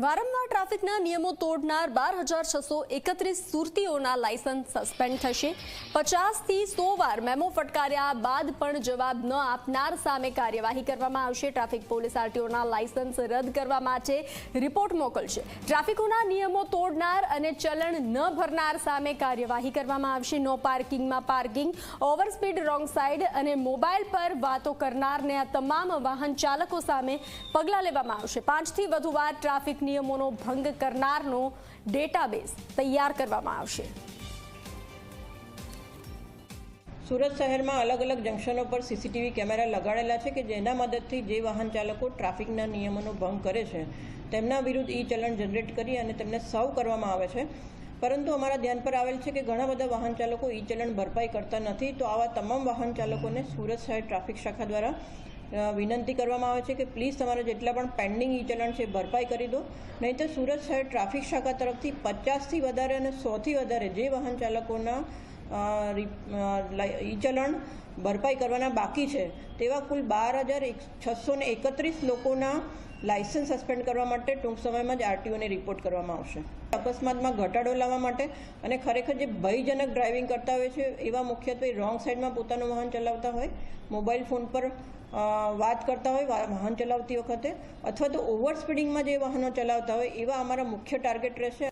વારંવાર ટ્રાફિકના નિયમો તોડનાર 12,631 સુરતીઓના લાયસન્સ સસ્પેન્ડ થશે। 50થી 100 વાર મેમો ફટકાર્યા બાદ પણ જવાબ ન આપનાર સામે કાર્યવાહી કરવામાં આવશે। ટ્રાફિક પોલીસ આરટીઓના લાયસન્સ રદ કરવા માટે રિપોર્ટ મોકલશે। ટ્રાફિકોના નિયમો તોડનાર અને ચલણ ન ભરનાર સામે કાર્યવાહી કરવામાં આવશે। નો પાર્કિંગમાં parking, over speed, wrong side અને મોબાઈલ પર વાતો કરનારને આ તમામ વાહન ચાલકો સામે પગલાં લેવામાં આવશે। 5થી વધુ વાર ટ્રાફિક નિયમોનો ભંગ કરનારનો ડેટાબેઝ તૈયાર કરવામાં આવશે। સુરત શહેરમાં અલગ અલગ જંકશનો પર સીસીટીવી કેમેરા લગાડેલા છે કે જેના મદદથી જે વાહન ચાલકો ટ્રાફિકના નિયમોનો ભંગ કરે છે તેમના વિરુદ્ધ ઈ ચલણ જનરેટ કરી અને તેમને સર્વ કરવામાં આવે છે। પરંતુ અમારા ધ્યાન પર આવેલ છે કે ઘણા બધા વાહન ચાલકો ઈ ચલણ ભરપાઈ કરતા નથી, તો આવા તમામ વાહન ચાલકોને સુરત શહેર ટ્રાફિક શાખા દ્વારા વિનંતી કરવામાં આવે છે કે પ્લીઝ તમારા જેટલા પણ પેન્ડિંગ ઈ ચલણ છે ભરપાઈ કરી દો, નહીં તો સુરત શહેર ટ્રાફિક શાખા તરફથી 50થી વધારે અને 100થી વધારે જે વાહન ચાલકોના ઈ ચલણ ભરપાઈ કરવાના બાકી છે તેવા કુલ 12,631 લોકોના લાયસન્સ સસ્પેન્ડ કરવા માટે ટૂંક સમયમાં જ આરટીઓને રિપોર્ટ કરવામાં આવશે। અકસ્માતમાં ઘટાડો લાવવા માટે અને ખરેખર જે ભયજનક ડ્રાઇવિંગ કરતા હોય છે એવા મુખ્યત્વે રોંગ સાઈડમાં પોતાનું વાહન ચલાવતા હોય, મોબાઈલ ફોન પર વાત કરતા હોય વાહન ચલાવતી વખતે, અથવા તો ઓવર સ્પીડિંગમાં જે વાહનો ચલાવતા હોય એવા અમારા મુખ્ય ટાર્ગેટ રહેશે।